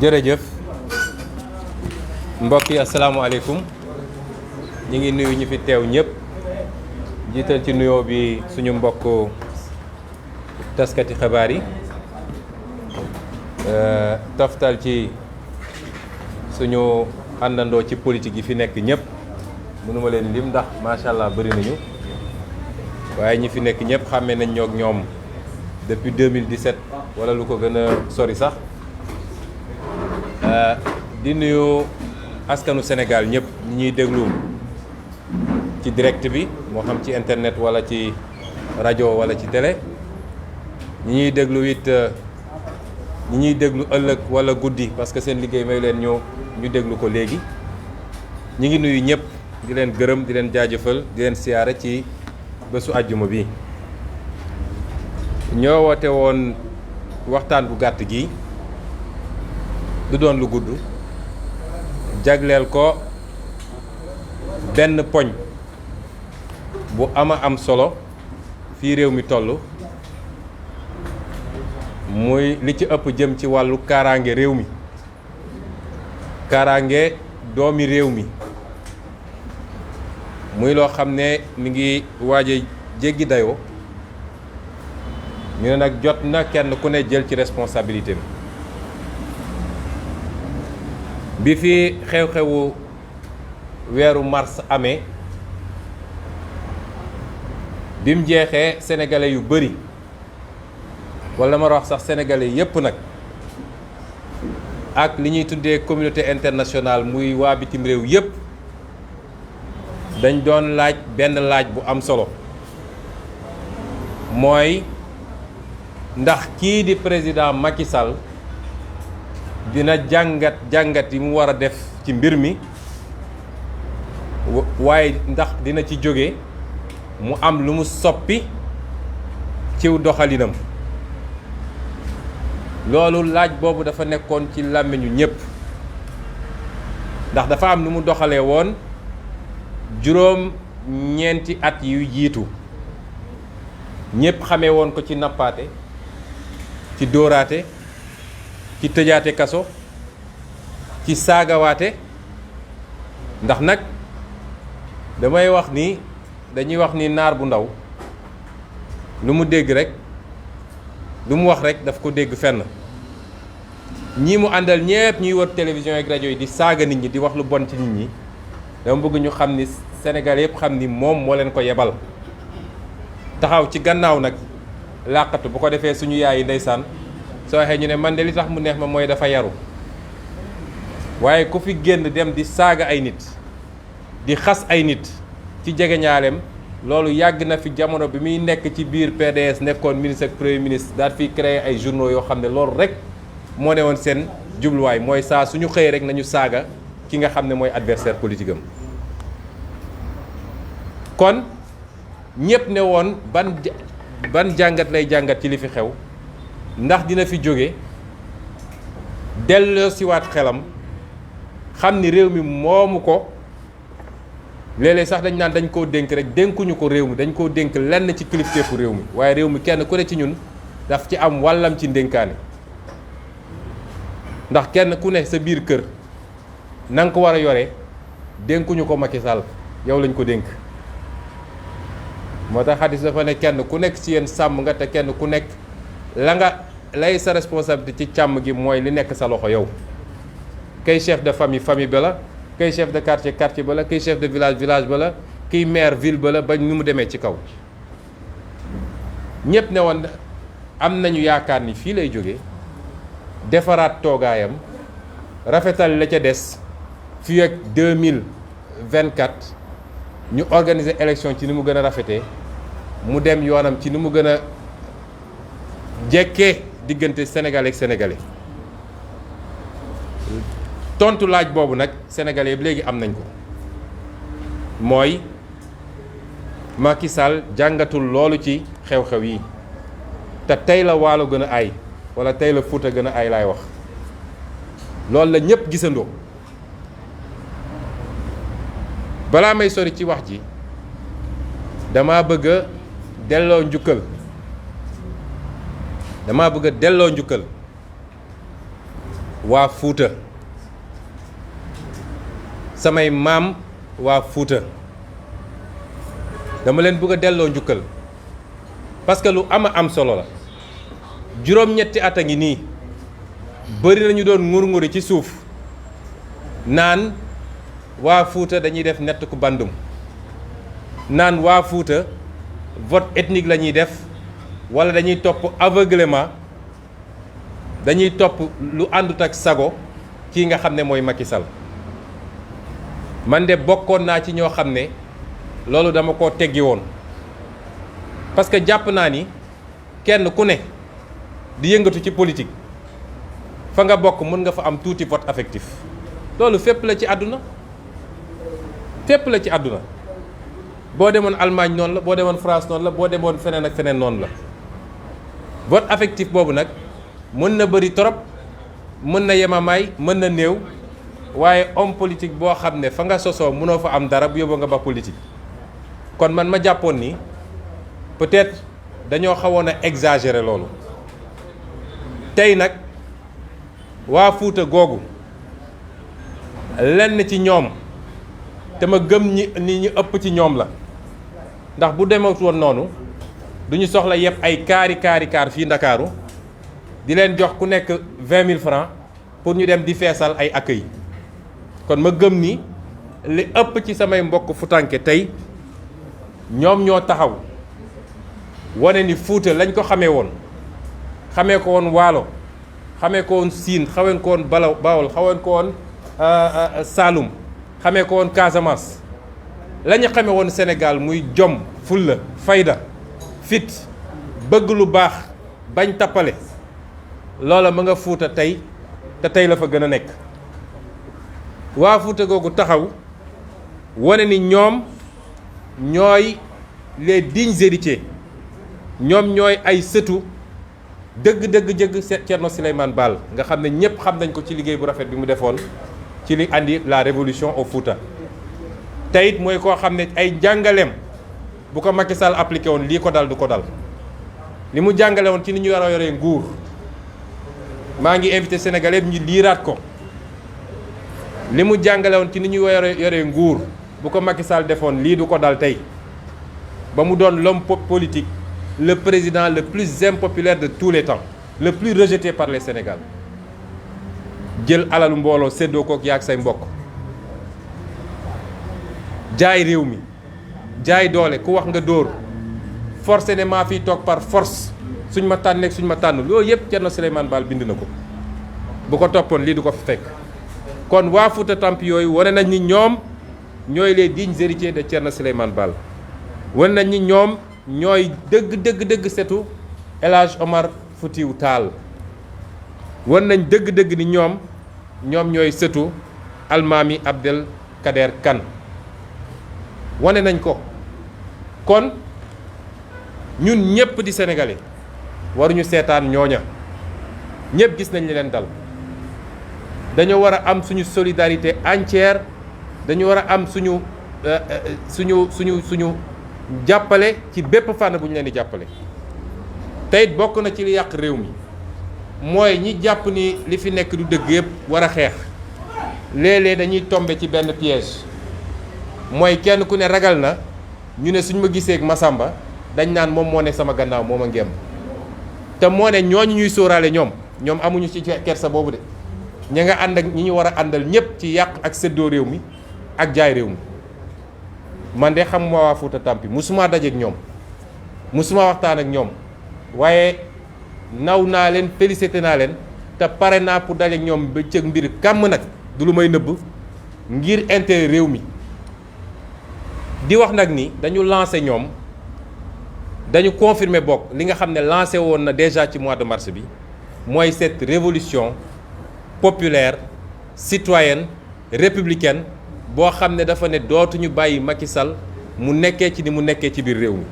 jërëjëf mbokk yi asalaamaaleykum ñi ngi nuyu ñi fi teew ñëpp jiital ci nuyoo bi suñu mbokk taskati xabaar yi toftal ci suñu àndandoo ci politique yi fi nekk ñëpp mënuma leen lim ndax macha allah bëri nañu waaye ñi fi nekk ñëpp xàmmee nañ ñoo ak ñoom depuis 2017 wala lu ko gën a sori sax di nuyu askanu Sénégal ñëpp ñi ñuy déglu ci direct bi moo xam ci internet wala ci rajo wala ci télé ñi ñuy déglu it ñi ñuy déglu ëllëg wala guddi parce que seen liggéey may leen ñu déglu ko léegi ñi ngi nuyu ñëpp di leen gërëm di leen jaajëfal di leen siyaare ci bésu àjjuma bi ñoo woote woon waxtaan bu gàtt gi du doon lu gudd jagleel ko benn poñ bu ama am solo fii réew mi toll muy li ci ëpp jëm ci wàllu kaaraange réew mi kaaraange doomi réew mi muy loo xam ne mi ngi waaje jéggi dayoo ñu ne nag jot na kenn ku ne jël ci responsabilité bi fi xew-xewu weeru mars amee bi mu jeexee sénégalais yu bëri wala ma wax sax sénégalais yépp nag ak li ñuy tuddee communauté internationale muy waa bitim réew yépp dañ doon laaj benn laaj bu am solo mooy ndax kii di président Macky Sall dina jàngat yi mu war a def ci mbir mi waaye ndax dina ci jóge mu am lu mu soppi ciw doxalinam loolu laaj boobu dafa nekkoon ci làmmiñu ñépp ndax dafa am lu mu doxalee woon juróom-ñeenti at yu jiitu ñépp xamee woon ko ci nappaate ci dóoraate ci tëjaate kaso ci saagawaate ndax nag damay wax ni dañuy wax ni naar bu ndaw lu mu dégg rek lu mu wax rek daf ko dégg fenn ñii mu àndal ñépp ñuy wër télévision ak rajo yi di saaga nit ñi di wax lu bon ci nit ñi dama bëgg ñu xam ni Sénégal yépp xam ni moom moo leen ko yebal taxaw ci gannaaw nag làqatu bu ko defee suñu yaay yi ndeysaan soo waxee ñu ne man de li tax mu neex ma mooy dafa yaru waaye ku fi génn dem di saaga ay nit di xas ay nit ci jegeñaaleem loolu yàgg na fi jamono bi muy nekk ci biir PDS nekkoon ministre ak premier ministre daal fi créé ay journaux yoo xam ne loolu rek moo ne woon seen jubluwaay mooy saa suñu xëyee rek nañu saaga ki nga xam ne mooy adversaire politique am kon ñépp ne woon ban jàngat lay jàngat ci li fi xew ndax dina fi jóge delloo siwaat xelam xam ni réew mi moomu ko léeg-léeg sax dañ naan dañ koo dénk rek dénkuñu ko réew mi dañ koo dénk lenn ci kilifteefu réew mi waaye réew mi kenn ku ne ci ñun daf ci am wàllam ci ndénkaane ndax kenn ku ne sa biir kër na nga ko war a yore dénkuñu ko Macky Sall yow lañ ko dénk moo tax xadis dafa ne kenn ku nekk ci yéen sàmm nga te kenn ku nekk lay sa responsabilité ci càmm gi mooy li nekk sa loxo yow kay chef de famille ba la kay chef de quartier ba la kay chef de village ba la kiy maire ville ba la ba ni mu demee ci kaw ñépp ne woon am nañu yaakaar ni fii lay jóge defaraat toogaayam rafetal la ca des fii ak 2024 ñu organiser élection ci ni mu gën a rafetee mu dem yoonam ci ni mu gën a jekkee diggante sénégalais ak sénégalais tontu laaj boobu nag sénégalais yëpp léegi am nañ ko mooy Macky Sall jàngatul loolu ci xew-xew yi te tey la waalo gën a aay wala tey la Fuuta gën a aay laay wax loolu la ñëpp gisandoo balaa may sori ci wax ji dama bëgg a delloo njukkal waa Fuuta samay maam waa Fuuta dama leen bëgg a delloo njukkal parce que lu am solo la juróom-ñetti at a ngi nii bëri nañu doon ngur-nguri ci suuf naan waa Fuuta dañuy def nett ku bandum naan waa Fuuta vote ethnique la ñuy def wala dañuy topp aveuglément dañuy topp lu àndut ak sago kii nga xam ne mooy Macky Sall man de bokkoon naa ci ñoo xam ne loolu dama koo teggi woon parce que jàpp naa ni kenn ku ne di yëngatu ci politique fa nga bokk mën nga fa am tuuti vote affectif loolu fépp la ci àdduna fépp la ci àdduna boo demoon Allemagne noonu la boo demoon France noonu la boo demoon feneen ak feneen noonu la vote affectif boobu nag mën na bëri trop mën na yemamaay mën na néew waaye homme politique boo xam ne fa nga sosoo mënoo fa am dara bu yóbboo nga ba politique kon man ma jàppoon ni peut-être dañoo xawoon a exagérer loolu tey nag waa Fuuta googu lenn ci ñoom te ma gëm ñi ëpp ci ñoom la ndax bu demee woon noonu duñu soxla yëpp ay kaar fii Ndakaaru di leen jox ku nekk 20 000 francs pour ñu dem di feesal ay accueil kon ma gëm ni li ëpp ci samay mbokk futanke tey ñoom ñoo taxaw wane ni Fuuta lañ ko xamee woon xamee ko woon Waalo xamee ko woon Siin xamee ko woon Bawol xamee ko woon Saalum xamee ko woon Casamance la ñu xamee woon Sénégal muy jom fulla fayda fit bëgg lu baax bañ tappale loola ma nga Fuuta tey te tey la fa gën a nekk waa Fuuta googu taxaw wane ni ñoom ñooy les dignes héritiers ñoom ñooy ay sëtu dëgg Thierno Souleymane Baal nga xam ne ñëpp xam nañ ko ci liggéey bu rafet bi mu defoon ci li andi la révolution au Fouta te it mooy koo xam ne ay jàngaleem bu ko Macky Sall appliqué woon lii ko dal du ko dal li mu jàngale woon ci ni ñu war a yoree nguur maa ngi invité sénégalais ñu liiraat ko li mu jàngale woon ci ni ñu yoree nguur bu ko Macky Sall defoon lii du ko dal tey ba mu doon l'homme politique le président le plus impopulaire de tous les temps le plus rejeté par les Sénégalais jël alalu mbooloo séddoo kook yaag say mbokk jaay réew mi jaay doole ku wax nga dóor forcé ne maa fiy toog par force suñ ma tànneeg suñ ma tànn loolu yëpp Thierno Souleymane Baal bind na ko bu ko toppoon lii du ko fi fekk kon waa Fouta Tampi yooyu wane nañ ni ñoom ñooy les dignes héritiers de Thierno Souleymane Baal wane nañ ni ñoom ñooy dëgg setu El Hadj Omar Foutiyou Tall wan nañ dëgg ni ñoom ñooy sëtu almaami Abdel Kader Kane wane nañ ko kon ñun ñëpp di sénégalais waruñu seetaan ñooña ñëpp gis nañ li leen dal dañoo war a am suñu solidarité entière dañu war a am suñu jàppale ci bépp fànn bu ñu leen di jàppale tey bokk na ci li yàq réew mi mooy ñi jàpp ni li fi nekk du dëgg yëpp war a xeex léeg-léeg dañuy tombe ci benn piège mooy kenn ku ne ragal na ñu ne suñ ma gisee ak Masamba dañ naan moom moo ne sama gannaaw moo ma ngemb te moo ne ñooñu ñuy sóoraale ñoom amuñu ci kersa boobu de ña nga ànd ak ñi ñu war a àndal ñëpp ci yàq ak séddoo réew mi ak jaay réew mi man de xam ma waa Fouta Tampi musuma dajeek ñoom musuma waxtaan ak ñoom waaye naw naa leen félicité naa leen te pare naa pour dajeek ñoom ba cëg mbir kàmm nag du lu may nëbb ngir intérêt réew mi di wax nag ni dañu lancé ñoom dañu confirmer bokk li nga xam ne lancé woon na déjà ci mois de mars bi mooy cette révolution populaire citoyenne républicaine boo xam ne dafa ne dootuñu bàyyi Macky Sall mu nekkee ci ni mu nekkee ci biir réew mi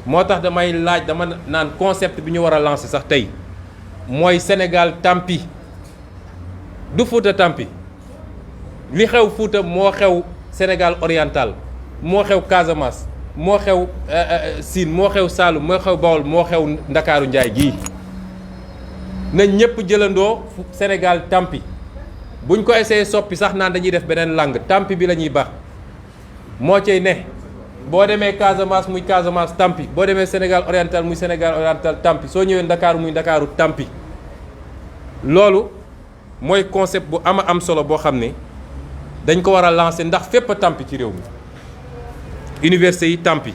moo tax damay laaj dama naan concept bi ñu war a lancer sax tey mooy Sénégal Tampi du Fouta Tampi li xew Fouta moo xew Sénégal oriental moo xew Casamance moo xew Sine moo xew Saloum moo xew Bawol moo xew Ndakaaru Njaay gii na ñëpp jëlandoo Sénégal tampi buñ ko essayé soppi sax naan dañuy def beneen langue tampi bi la ñuy baax moo cay ne boo demee Casamance muy Casamance tampi boo demee Sénégal oriental muy Sénégal oriental tampi soo ñëwee Ndakaaru muy Ndakaaru tampi loolu mooy concept bu am solo boo xam ne dañ ko war a lancer ndax fépp a tampi ci réew mi université yi tampi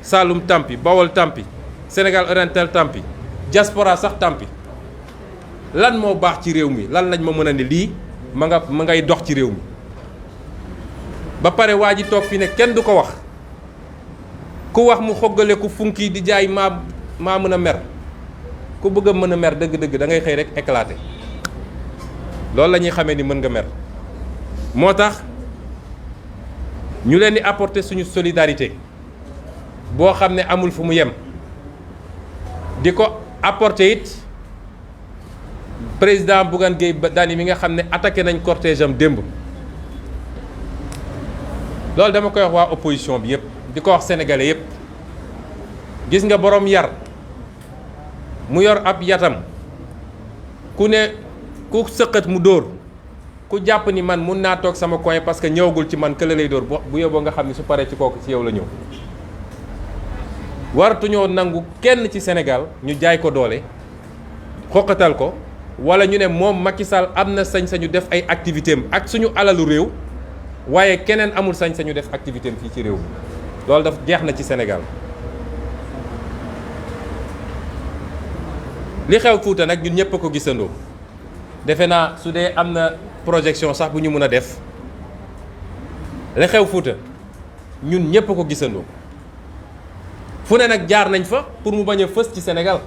Saloum tampi Bawol tampi Sénégal oriental tampi diaspora sax tampi lan moo baax ci réew mi lan lañ ma mën a ne lii ma ngay dox ci réew mi ba pare waa ji toog fi ne kenn du ko wax ku wax mu xoggale ku funki di jaay maa mën a mer ku bëgg a mën a mer dëgg-dëgg da ngay xëy rek éclater loolu la ñuy xamee ni mën nga mer moo tax ñu leen di apporter suñu solidarité boo xam ne amul fu mu yem di ko apporter it président Bougane Gueye Dany mi nga xam ne attaqué nañ cortège am démb loolu dama koy wax waa opposition bi yëpp di ko wax sénégalais yëpp gis nga borom yar mu yor ab yatam ku sëqat mu dóor ku jàpp ni man mun naa toog sama coin parce que ñëwagul ci man këla lay dóor bu yóbboo nga xam ni su paree ci kooku ci yow la ñëw waratuñoo nangu kenn ci Sénégal ñu jaay ko doole xoqatal ko wala ñu ne moom Macky Sall am na sañ-sañu def ay activité am ak suñu alalu réew waaye keneen amul sañ-sañu def activité am fii ci réew mi loolu daf jeex na ci Sénégal li xew Fuuta nag ñun ñëpp a ko gisandoo defe naa su dee am na projection sax bu ñu mën a def li xew Fuuta ñun ñëpp a ko gisandoo fu ne nag jaar nañ fa pour mu bañ a fës ci Sénégal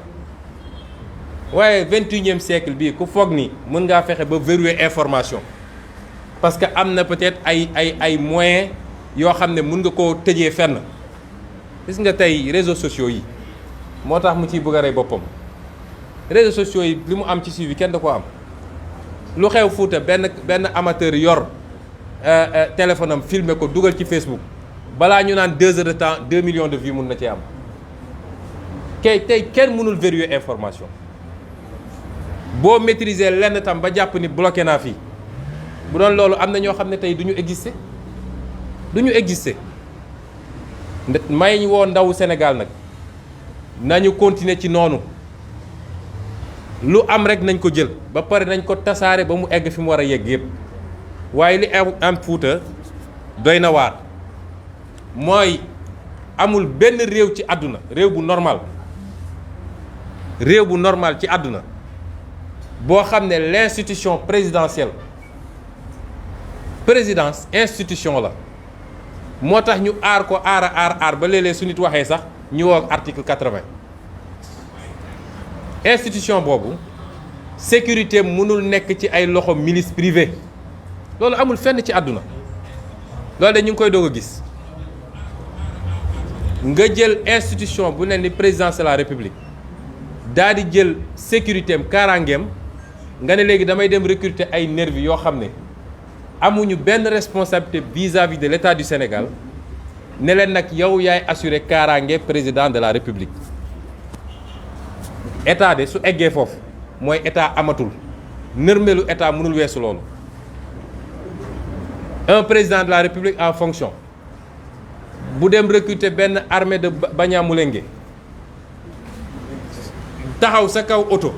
waaye 21e siècle bii ku foog ni mën ngaa fexe ba verrouiller information parce que am na peut-être ay moyens yoo xam ne mën nga koo tëjee fenn gis nga tey réseaux sociaux yi moo tax mu ciy bëgg a rey boppam réseaux sociaux yi li mu am ci suivi kenn da ko am lu xew Fuuta benn amateur yor téléphone am filmer ko dugal ci Facebook balaa ñu naan 2 heures de temps 2 millions de vues mun na cee am tey kenn mënul verrouiller information boo maîtriser lenn tam ba jàpp ni bloqué naa fii bu doon loolu am na ñoo xam ne tey du ñu exister may ñu woo ndawu Sénégal nag nañu continuer ci noonu lu am rek nañ ko jël ba pare nañ ko tasaare ba mu egg fi mu war a yegg yëpp waaye li am Fuuta doy na waar mooy amul benn réew ci àdduna réew bu normal ci àdduna boo xam ne l'institution présidentielle présidence institution la moo tax ñu aar ko aar ba léeg-léeg su nit waxee sax ñu woo article 80 institution boobu sécurité mënul nekk ci ay loxo milice privé loolu amul fenn ci àdduna loolu de ñu ngi koy doog a gis nga jël institution bu ne ni présidence de la république daal di jël sécurité am kaaraangeem nga ne léegi damay dem recruter ay nervi yoo xam ne amuñu benn responsabilité vis-à-vis de l'État du Sénégal ne leen nag yow yaay assurer kaaraange président de la république état de su eggee foofu mooy état amatul nërmelu état mënul weesu loolu un président de la république en fonction bu dem recruter benn armée de Banyamulenge taxaw sa kaw oto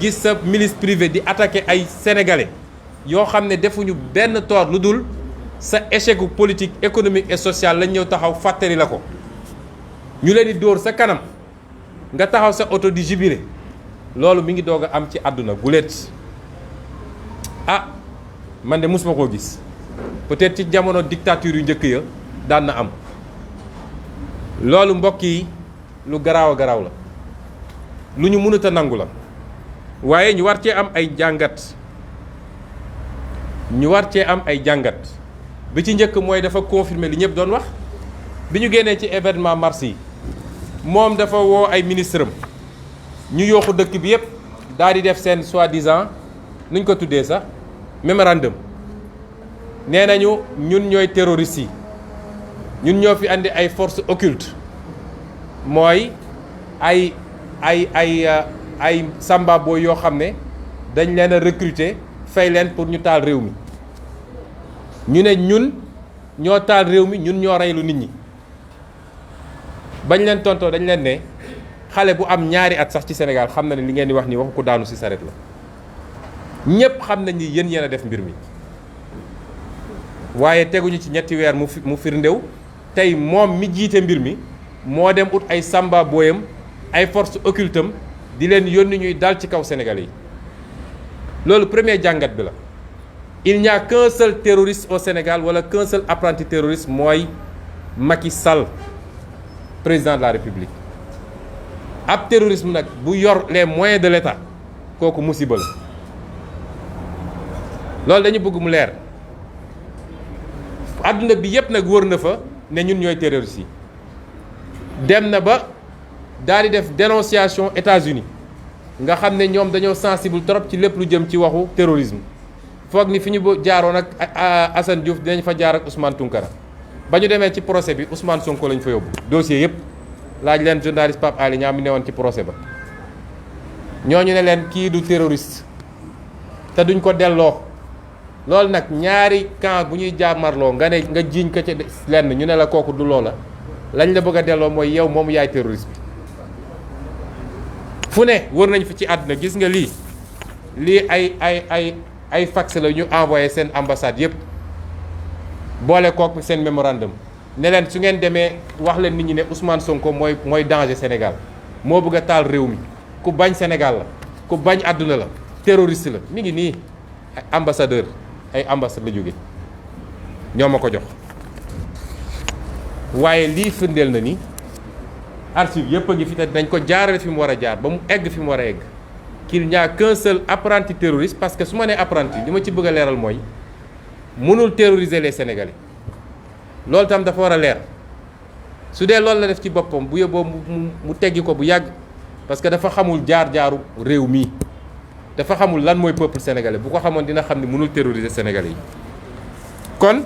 gis sa milice privée di attaquer ay sénégalais yoo xam ne defuñu benn tort lu dul sa échec politique économique et social lañ ñëw taxaw fàttali la ko ñu leen di dóor sa kanam nga taxaw sa oto di jubilé loolu mi ngi doog a am ci àdduna guléet man de mosuma koo gis peut-être ci jamono dictature yu njëkk ya daan na am loolu mbokk yi lu garaaw a garaaw la lu ñu mënut a nangu la waaye ñu war cee am ay jàngat bi ci njëkk mooy dafa confirmer li ñëpp doon wax bi ñu génnee ci événement mars yi moom dafa woo ay ministre am ñu yooxu dëkk bi yëpp daal di def seen soi-disant nuñ ko tuddee sax mémorandum nee nañu ñun ñooy terroristes yi ñun ñoo fi andi ay forces occultes mooy ay ay samba boy yoo xam ne dañ leen a recruter fay leen pour ñu taal réew mi ñu ne ñun ñoo taal réew mi ñun ñoo reylu nit ñi bañ leen tontoo dañ leen ne xale bu am ñaari at sax ci Sénégal xam na ne li ngeen di wax ni waxu ko daanu ci saret la ñépp xam nañ ni yéen a def mbir mi waaye teguñu ci ñetti weer mu firndéw tey moom mi jiite mbir mi moo dem ut ay samba booyam ay force occultam di leen yónni ñuy dal ci kaw Sénégalais yi loolu premier jàngat bi la il n'y a qu'un seul terroriste au Sénégal wala qu'un seul apprenti terroriste mooy Macky Sall président de la République ab terrorisme nag bu yor les moyens de l'État kooku musiba la loolu dañu bëgg mu leer àdduna bi yépp nag wër na fa ne ñun ñooy terroristes yi dem na ba daal di def dénonciation États-Unis nga xam ne ñoom dañoo sensible trop ci lépp lu jëm ci waxu terrorisme foog ni fi ñu jaaroon ak Assane Diouf dinañ fa jaar ak Ousmane Tounkara ba ñu demee ci procès bi Ousmane Sonko lañ fa yóbbu dossier yépp laaj leen journaliste Pape Alé Niang mi newoon ci procès ba ñooñu ne leen kii du terroriste te duñ ko delloo loolu nag ñaari camp bu ñuy jaamarloo nga ne nga jiiñ ko ci lenn ñu ne la kooku du loola lañ la bëgg a delloo mooy yow moomu yaay terroriste bi fu ne wër nañ fi ci àdduna gis nga lii ay fax la ñu envoyé seen ambassade yépp boole kook seen mémorandum ne leen su ngeen demee wax leen nit ñi ne Ousmane Sonko mooy danger Sénégal moo bëgg a taal réew mi ku bañ Sénégal la ku bañ àdduna la terroriste la mi ngi nii ay ambassadeur ay ambassade la jóge ñoo ma ko jox waaye lii firndeel na ni archive yëpp a ngi fi te dañ ko jaarale fi mu war a jaar ba mu egg fi mu war a egg qu'il n'y a qu'un seul apprenti terroriste parce que su ma nee apprenti li ma ci bëgg a leeral mooy mënul terroriser les Sénégalais loolu tam dafa war a leer su dee loolu la def ci boppam bu yóbboo mu teggi ko bu yàgg parce que dafa xamul jaar-jaaru réew mi dafa xamul lan mooy peuple sénégalais bu ko xamoon dina xam ne mënul terroriser Sénégalais yi kon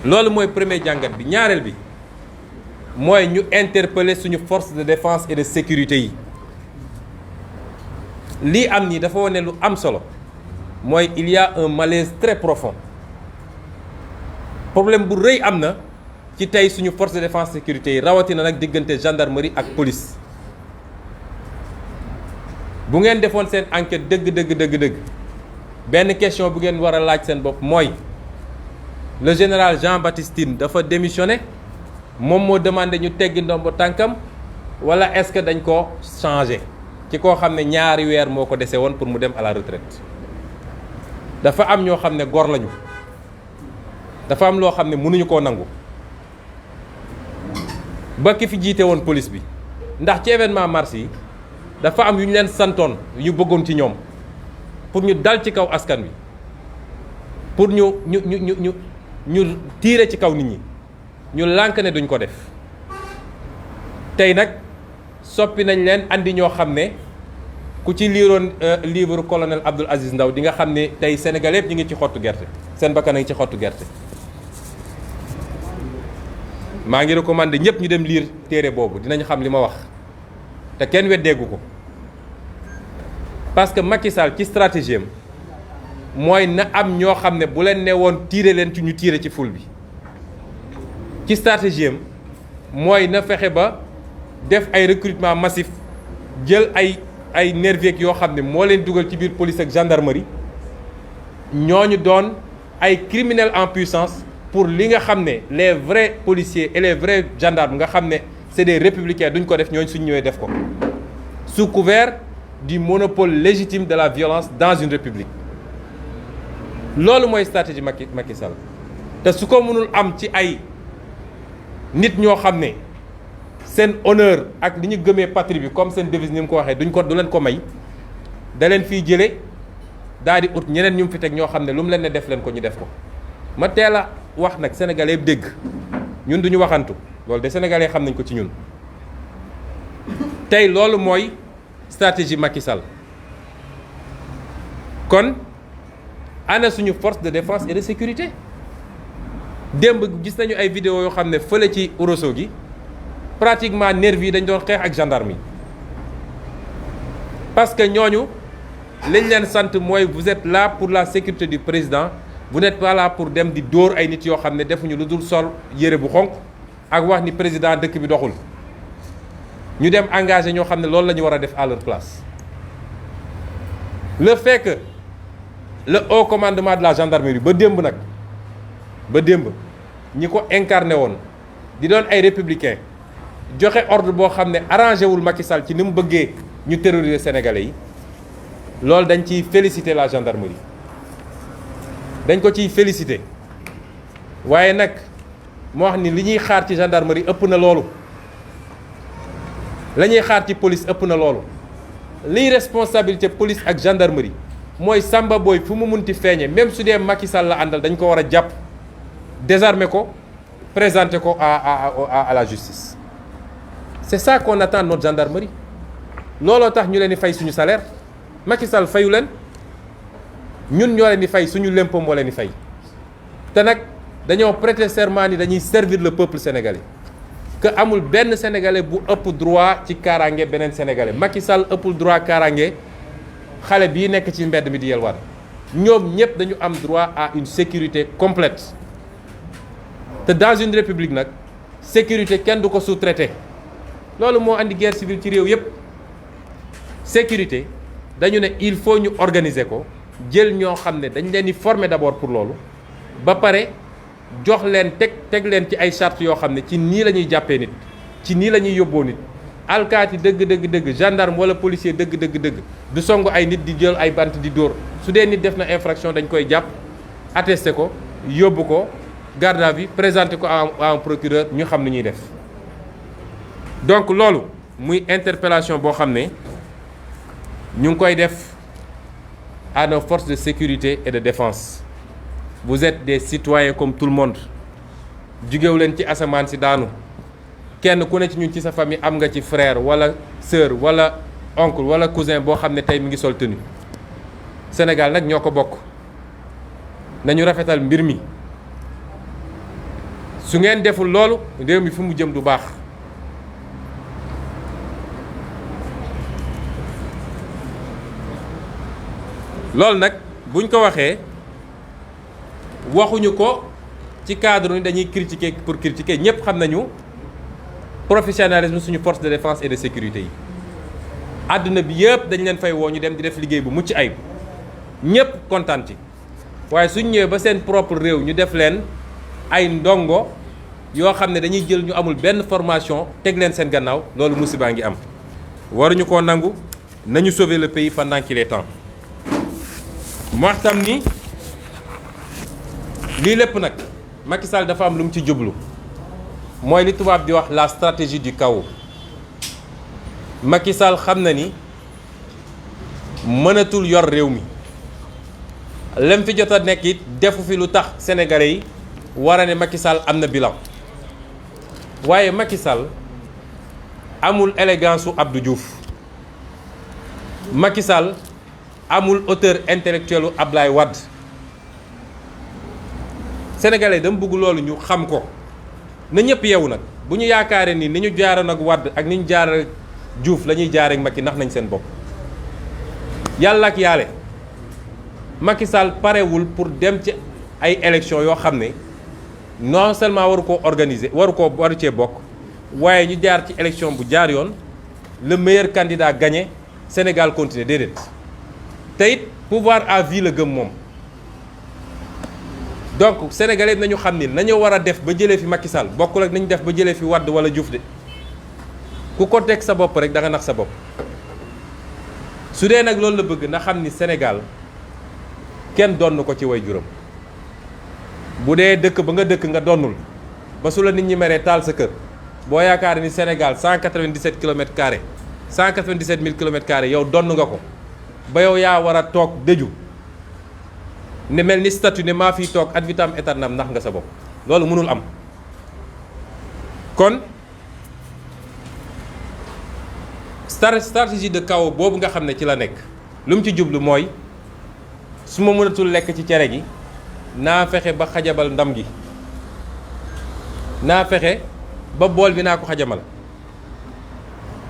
loolu mooy premier jàngat bi ñaareel bi mooy ñu interpeller suñu force de défense et de sécurité yi lii am nii dafa wane lu am solo mooy il y a un malaise très profond problème bu rëy am na ci tey suñu force de défense sécurité yi rawatina nag diggante gendarmerie ak police bu ngeen defoon seen enquête dëgg benn question bu ngeen war a laaj seen bopp mooy le général Jean-Baptiste Tine dafa démissionné moom moo demandé ñu teggi ndombo tànkam wala est-ce que dañ ko changé ci koo xam ne ñaari weer moo ko dese woon pour mu dem à la retraite dafa am ñoo xam ne gor lañu dafa am loo xam ne mënuñu koo nangu ba ki fi jiite woon police bi ndax ci événement mars yi dafa am yu ñu leen santoon yu ñu bëggoon ci ñoom pour ñu dal ci kaw askan wi pour ñu tiire ci kaw nit ñi ñu lànk ne duñ ko def tey nag soppi nañ leen andi ñoo xam ne ku ci liiroon livre colonel Abdoul Aziz Ndaw di nga xam ne tey Sénégal yëpp ñu ngi ci xottu gerte seen bakkan a ngi ci xottu gerte maa ngi recommandé ñëpp ñu dem liir téere boobu dinañ xam li ma wax te kenn weddeegu ko parce que Macky Sall ci stratégie am mooy na am ñoo xam ne bu leen ne woon tiire leen ci ñu tiire ci ful bi ci stratégie am mooy na fexe ba def ay recrutement massif jël ay nervis yoo xam ne moo leen dugal ci biir police ak gendarmerie ñooñu doon ay criminels en puissance pour li nga xam ne les vrais policiers et les vrais gendarmes nga xam ne c'est des républicains duñ ko def ñooñu suñ ñëwee def ko sous couvert du monopole légitime de la violence dans une république loolu mooy stratégie Macky Sall te su ko mënul am ci ay nit ñoo xam ne seen honneur ak li ñu gëmee patrie bi comme seen devise ni mu ko waxee du leen ko may da leen fiy jële daal di ut ñeneen ñu mu fi teg ñoo xam ne lu mu leen ne def leen ko ñu def ko ma teel a wax nag sénégalais yëpp dégg ñun duñu waxantu loolu de sénégalais xam nañ ko ci ñun tey loolu mooy stratégie Macky Sall kon ana suñu force de défense et de sécurité démb gis nañu ay vidéo yoo xam ne fële ci Ourossogui gi pratiquement nervi yi dañ doon xeex ak gendarme yi parce que ñooñu liñ leen sant mooy vous êtes là pour la sécurité du président vous n'êtes pas là pour dem di dóor ay nit yoo xam ne defuñu lu dul sol yére bu xonq ak wax ni président dëkk bi doxul ñu dem engagé ñoo xam ne loolu la ñu war a def à leur place. Le fait que le haut commandement de la gendarmerie ba démb nag ba démb ñi ko incarné woon di doon ay républicain joxe ordre boo xam ne arrangé wul Macky Sall ci ni mu bëggee ñu terroriser sénégalais yi loolu dañ ciy féliciter la gendarmerie dañ ko ciy féliciter waaye nag moo wax ni li ñuy xaar ci gendarmerie ëpp na loolu la ñuy xaar ci police ëpp na loolu liy responsabilité police ak gendarmerie mooy Samba Boy fu mu munti feeñe même su dee Macky Sall la àndal dañ ko war a jàpp désarmer ko présenter ko à la justice c'est ça qu'on attend de notre gendarmerie looloo tax ñu leen di fay suñu salaire Macky Sall fayu leen ñun ñoo leen di fay suñu lempo moo leen di fay te nag dañoo prêter serment ni dañuy servir le peuple sénégalais que amul benn sénégalais bu ëpp droit ci kaaraange beneen sénégalais Macky Sall ëppul droit kaaraange xale bii nekk ci mbedd mi di yelwaan ñoom ñëpp dañu am droit à une sécurité complète te dans une république nag sécurité kenn du ko sous-traité loolu moo andi guerre civile ci réew yëpp sécurité dañu ne il faut ñu organiser ko jël ñoo xam ne dañ leen di former d'abord pour loolu ba pare jox leen teg leen ci ay chartes yoo xam ne ci nii la ñuy jàppee nit ci nii la ñuy yóbboo nit alkaati dëgg gendarme wala policier dëgg du song ay nit di jël ay bant di dóor su dee nit def na infraction dañ koy jàpp attesté ko yóbbu ko garde à vue présenté ko à un procureur ñu xam ni ñuy def donc loolu muy interpellation boo xam ne ñu ngi koy def à nos forces de sécurité et de défense vous êtes des citoyens comme tout le monde jugewu leen ci asamaan si daanu kenn ku ne ci ñun ci sa famille am nga ci frère wala sœur wala oncle wala cousin boo xam ne tey mi ngi sol tenue Sénégal nag ñoo ko bokk nañu rafetal mbir mi su ngeen deful loolu réew mi fu mu jëm du baax loolu nag buñ ko waxee waxuñu ko ci cadre ni dañuy critiquer pour critiquer ñëpp xam nañu professionnalisme suñu force de défense et de sécurité yi àdduna bi yëpp dañ leen fay woo ñu dem di def liggéey bu mucc ayib ñëpp kontaan ci waaye suñ ñëwee ba seen propre réew ñu def leen ay ndongo yoo xam ne dañuy jël ñu amul benn formation teg leen seen gannaaw loolu musiba ngi am waruñu koo nangu nañu sauver le pays pendant qu'il est temps mu wax tam ni lii lépp nag Macky Sall dafa am lu mu ci jublu mooy li tubaab di wax la stratégie du chaos Macky Sall xam na ni mënatul yor réew mi lem fi jot a nekk it defu fi lu tax sénégalais yi war a ne Macky Sall am na bilan waaye Macky Sall amul élégance su Abdou Diouf Macky Sall amul hauteur intellectuelle u Ablaye Wade sénégalais dama bëgg loolu ñu xam ko na ñëpp yeewu nag bu ñu yaakaaree ni ñu jaaroon ak Wade ak ni ñu jaar ak Diouf la ñuy jaaree ak Macky ndax nañ seen bopp yàlla ak yàlla Macky Sall parewul pour dem ci ay élections yoo xam ne non seulement waru koo organiser waru cee bokk waaye ñu jaar ci élection bu jaar yoon le meilleur candidat gagné Sénégal continuer déedéet te it pouvoir à vie la gëm moom. donc sénégalais nañu xam ni nañu war a def ba jëlee fi Macky Sall bokkul ak nañu def ba jëlee fi Wade wala Diouf de ku ko teg sa bopp rek da nga nax sa bopp su dee nag loolu la bëgg na xam ni Sénégal kenn donn ko ci way juróom bu dee dëkk ba nga dëkk nga donnul ba su la nit ñi meree taal sa kër boo yaakaar ni Sénégal 197 kilomètres carrés 197 000 kilomètres carrés yow donn nga ko ba yow yaa war a toog dëju ne mel ni statut ne maa fiy toog ad vitam aeternam ndax nga sa bopp loolu mënul am kon stratégie de chaos boobu nga xam ne ci la nekk lu mu ci jublu mooy su ma mënatul lekk ci cere gi naa fexe ba xajabal ndam gi naa fexe ba bool bi naa ko xajamal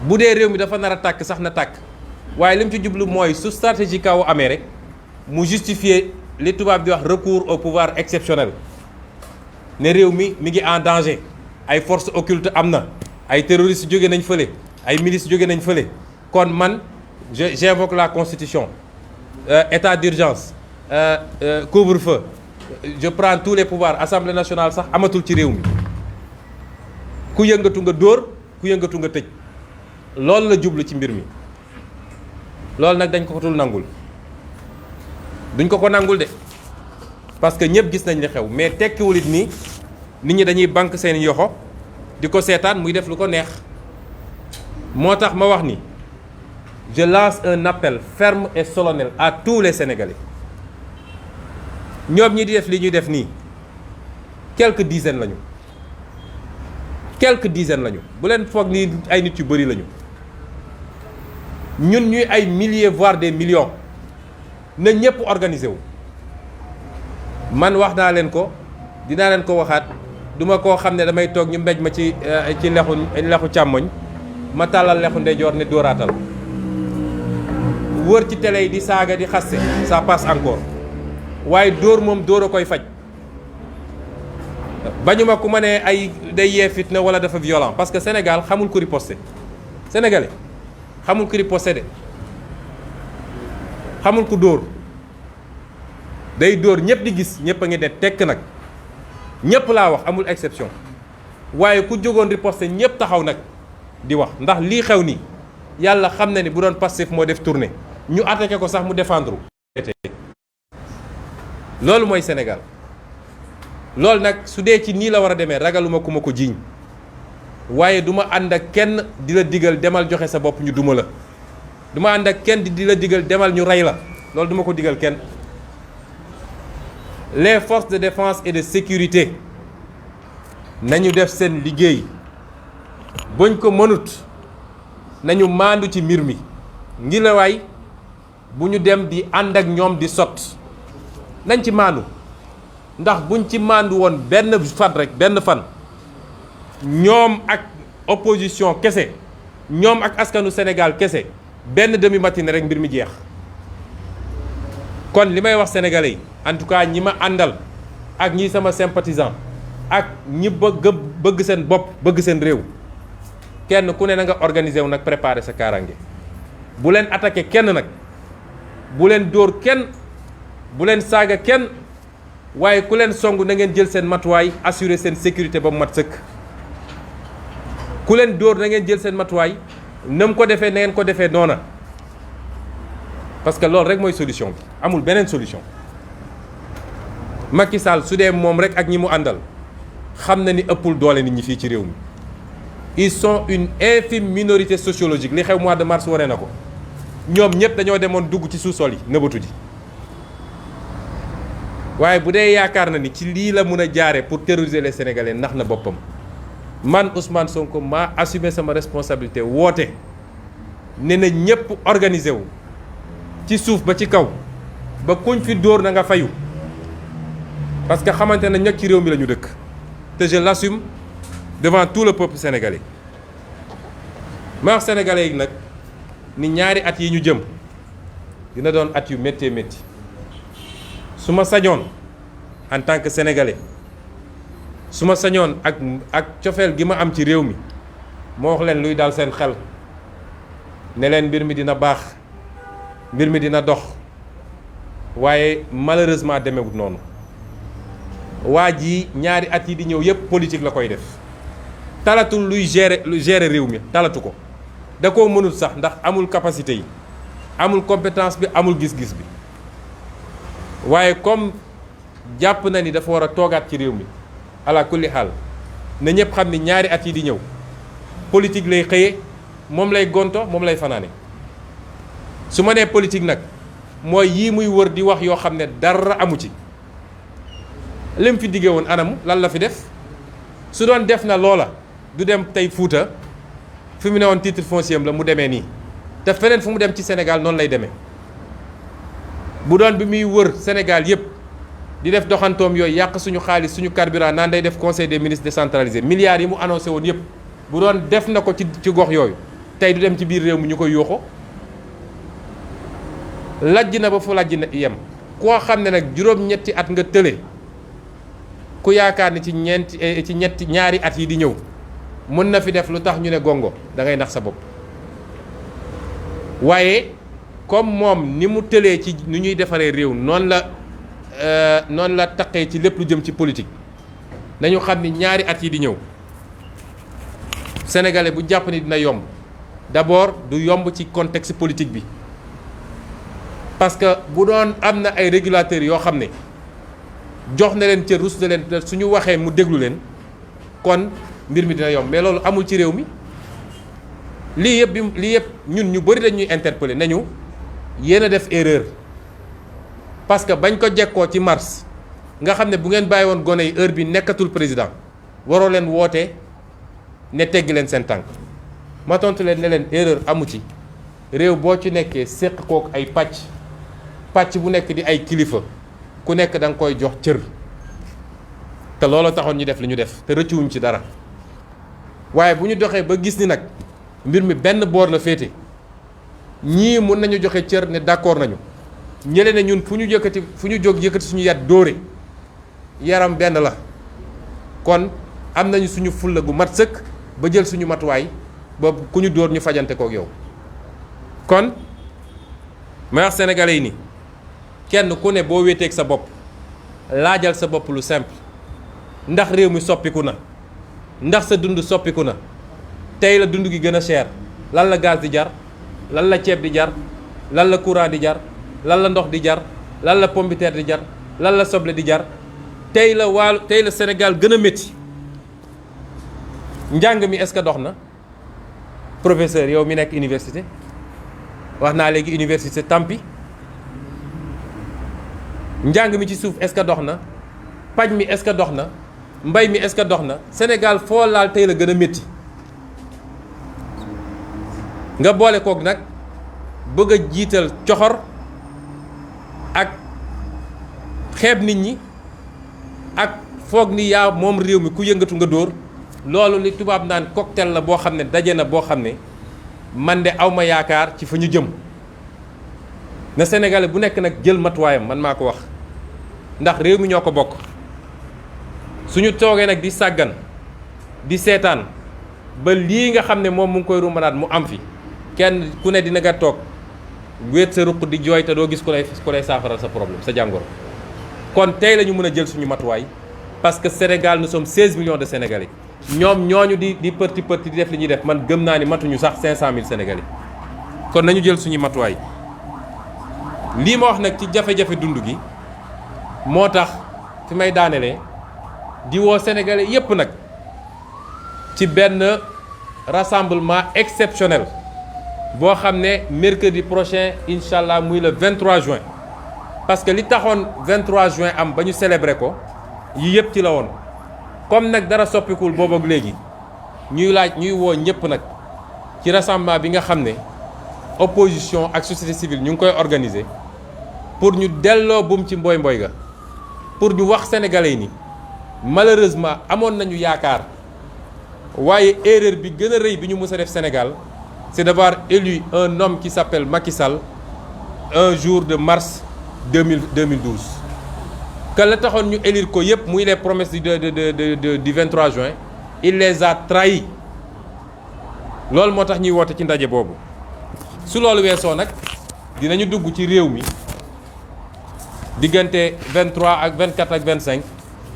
bu dee réew mi dafa nar a tàkk sax na tàkk waaye li mu ci jublu mooy su stratégie kaw amee rek mu justifier li tubaab di wax recours au pouvoir exceptionnel ne réew mi ngi en danger ay forces occultes am na ay terroristes jóge nañ fële ay milices jóge nañ fële kon man j'invoque la constitution état d'urgence couvre-feu je prends tous les pouvoirs assemblée nationale sax amatul ci réew mi ku yëngatu nga dóor ku yëngatu nga tëj loolu la jublu ci mbir mi loolu nag dañ ko tul nangul duñ ko nangul de parce que ñëpp gis nañ li xew mais tekkiwul it nii nit ñi dañuy banque seen yoxo di ko seetaan muy def lu ko neex moo tax ma wax ni je lance un appel ferme et solennel à tous les Sénégalais ñoom ñi di def li ñuy def nii quelques dizaines lañu bu leen foog ni ay nit yu bari lañu ñun ñuy ay milliers voire des millions na ñëpp organiser wu man wax naa leen ko dinaa leen ko waxaat duma koo xam ne damay toog ñu mbéj ma ci lexu càmmoñ ma tàllal lexu ndeyjoor ne dóoraatal wër ci télé yi di saaga di xaste ça passe encore waaye dóor moom dóor a koy faj bañu ma ku ma ne ay day yee fitna wala dafa violent parce que Sénégal xamul ku riposte sénégalais xamul ku riposte de xamul ku dóor day dóor ñëpp di gis ñëpp a ngi ne tekk nag ñëpp laa wax amul exception waaye ku jógoon riposte ñëpp taxaw nag di wax ndax lii xew nii yàlla xam na ni bu doon Pastef moo def tournée ñu attaqué ko sax mu défendre loolu mooy Sénégal loolu nag su dee ci nii la war a demee ragaluma ku ma ko jiiñ waaye du ma ànd ak kenn di la digal demal joxe sa bopp ñu duma la du ma ànd ak kenn di la digal demal ñu rey la loolu duma ko digal kenn les forces de défense et de sécurité nañu def seen liggéey buñ ko mënut nañu maandu ci mbir mi ngi la waay bu ñu dem di ànd ak ñoom di sot nañ ci maandu ndax buñ ci maandu woon benn fan ñoom ak opposition kese ñoom ak askanu Sénégal kese benn demi matinée rek mbir mi jeex kon li may wax sénégalais yi en tout cas ñi ma àndal ak ñi sama sympathisant ak ñi bëgg seen bopp bëgg seen réew kenn ku ne na nga organiser wu nag préparer sa kaaraange bu leen attaqué kenn nag bu leen dóor kenn bu leen saaga kenn waaye ku leen song na ngeen jël seen matuwaay assurer seen sécurité ba mu mat sëkk ku leen dóor na ngeen jël seen matuwaay na mu ko defee na ngeen ko defee noona parce que loolu rek mooy solution bi amul beneen solution Macky Sall su dee moom rek ak ñi mu àndal xam na ni ëppul doole nit ñi fii ci réew mi ils sont une infime minorité sociologique li xew mois de mars wane na ko ñoom ñëpp dañoo demoon dugg ci sous-sol yi nëbatu ji waaye bu dee yaakaar na ni ci lii la mun a jaare pour terroriser les Sénégalais ndax na boppam man Ousmane Sonko maa assumé sama responsabilité woote ne na ñëpp organiser wu ci suuf ba ci kaw ba kuñ fi dóor na nga fayu parce que xamante na ñag ci réew mi la ñu dëkk te je l'assume devant tout le peuple sénégalais ma wax sénégalais yi nag ni ñaari at yi ñu jëm dina doon at yu méttee métti su ma sañoon en tant que sénégalais su ma sañoon ak cofeel gi ma am ci réew mi moo wax leen luy daal seen xel ne leen mbir mi dina baax mbir mi dina dox waaye malheureusement demewut noonu waa ji ñaari at yi di ñëw yépp politique la koy def talatul luy gérer réew mi talatu ko da koo mënul sax ndax amul capacité yi amul compétence bi amul gis-gis bi waaye comme jàpp na ni dafa war a toogaat ci réew mi ala kulli xaal na ñëpp xam ni ñaari at yi di ñëw politique lay xëye moom lay gonto moom lay fanaane su ma nee politique nag mooy yii muy wër di wax yoo xam ne dara amu ci lim fi diggee woon anamu lan la fi def su doon def na loola du dem tey Fuuta fi mu ne woon titre foncier la mu demee nii te feneen fu mu dem ci Sénégal noonu lay demee bu doon bi muy wër Sénégal yépp di def doxantoom yooyu yàq suñu xaalis suñu carburant naan day def conseil des ministres décentralisé milliards yi mu annoncé woon yépp bu doon def na ko ci gox yooyu tey du dem ci biir réew mi ñu koy yooxo lajj na ba fu lajj na yem koo xam ne nag juróom-ñetti at nga tële ku yaakaar ni ci ñaari at yi di ñëw mën na fi def lu tax ñu ne gongo da ngay nax sa bopp waaye comme moom ni mu tëlee ci nu ñuy defaree réew noonu la taqee ci lépp lu jëm ci politique nañu xam ni ñaari at yi di ñëw sénégalais bu jàpp ni dina yomb d'abord du yomb ci contexte politique bi parce que bu doon am na ay régulateurs yoo xam ne jox na leen ca rus na leen suñu waxee mu déglu leen kon mbir mi dina yomb mais loolu amul ci réew mi lii yëpp ñun ñu bëri dañuy interpeller nañu yéen a def erreur parce que bañ ko jekkoo ci mars nga xam ne bu ngeen bàyyi woon gone yi heure bi nekkatul président waroo leen woote ne teggi leen seen tànk ma tontu leen ne leen erreur amu ci réew boo ci nekkee séq kook ay pàcc bu nekk di ay kilifa ku nekk da nga koy jox cër te loolu taxoon ñu def li ñu def te rëccuwuñ ci dara waaye bu ñu doxee ba gis ni nag mbir mi benn boor la féete ñii mun nañu joxe cër ne d'accord nañu ñële ne ñun fu ñu jóg yëkkati suñu yat dóore yaram benn la kon am nañu suñu fulla gu mat sëkk ba jël suñu matuwaay ba ku ñu dóor ñu fajante kook yow kon ma wax sénégalais yi ni kenn ku ne boo wéeteeg sa bopp laajal sa bopp lu simple ndax réew mi soppiku na ndax sa dund soppiku na tey la dund gi gën a cher lan la gaz di jar lan la ceeb di jar lan la courant di jar lan la ndox di jar lan la pomme de terre di jar lan la soble di jar tey la Sénégal gën a métti njàng mi est-ce que dox na professeur yow mi nekk université wax naa léegi université tampi njàng mi ci suuf est-ce que dox na paj mi est-ce que dox na mbay mi est-ce que dox na Sénégal foo laal tey la gën a métti nga boole kook nag bëgg a jiital coxor ak xeeb nit ñi ak foog ni yaa moom réew mi ku yëngatu nga dóor loolu li tubaab naan cocktail la boo xam ne daje na boo xam ne man de awma yaakaar ci fa ñu jëm na Sénégalais bu nekk nag jël matuwaayam man maa ko wax ndax réew mi ñoo ko bokk suñu toogee nag di sàggan di seetaan ba lii nga xam ne moom mu ngi koy rumbanaat mu am fi kenn ku ne dina nga toog wéet sa ruq di jooy te doo gis ku lay saafaral sa problème sa jàngoro kon tey la ñu mën a jël suñu matuwaay parce que Sénégal nous sommes 16 millions de Sénégalais ñoom ñooñu di përti di def li ñuy def man gëm naa ni matuñu sax 500 000 Sénégalais kon nañu jël suñu matuwaay lii ma wax nag ci jafe-jafe dund gi moo tax fi may daanelee di woo Sénégalais yépp nag ci benn rassemblement exceptionnel boo xam ne mercredi prochain incha allah muy le 23 juin parce que li taxoon 23 juin am ba ñu célébrer ko yi yëpp ci la woon comme nag dara soppikul boobu ak léegi ñuy woo ñëpp nag ci rassemblement bi nga xam ne opposition ak société civile ñu ngi koy organiser pour ñu delloo buum ci mboy ga pour ñu wax sénégalais yi ni malheureusement amoon nañu yaakaar waaye erreur bi gën a rëy bi ñu mës a def Sénégal c'est d'avoir élu un homme qui s'appelle Macky Sall un jour de mars 2012 que la taxoon ñu élire ko yëpp muy les promesses du 23 juin il les a trahis loolu moo tax ñuy woote ci ndaje boobu su loolu weesoo nag dinañu dugg ci réew mi diggante 23 ak 24 ak 25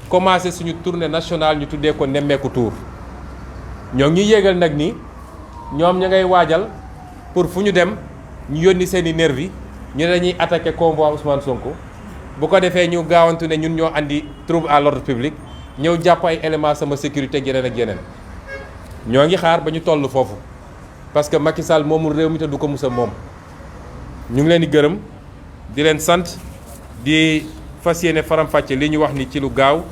commencé suñu tournée nationale ñu tuddee ko nemmeeku tour ñoo ngi yégal nag ni ñoom ña ngay waajal pour fu ñu dem ñu yónni seeni nervi ñu ne dañuy attaquer convoi Ousmane Sonko bu ko defee ñu gaawantu ne ñun ñoo andi trouble à l'ordre public ñëw jàpp ay éléments sama sécurité ak yeneen ak yeneen ñoo ngi xaar ba ñu toll foofu parce que Macky Sall moomul réew mi te du ko musa moom ñu ngi leen di gërëm di leen sant di fas yéene faram-fàcce li ñu wax ni ci lu gaaw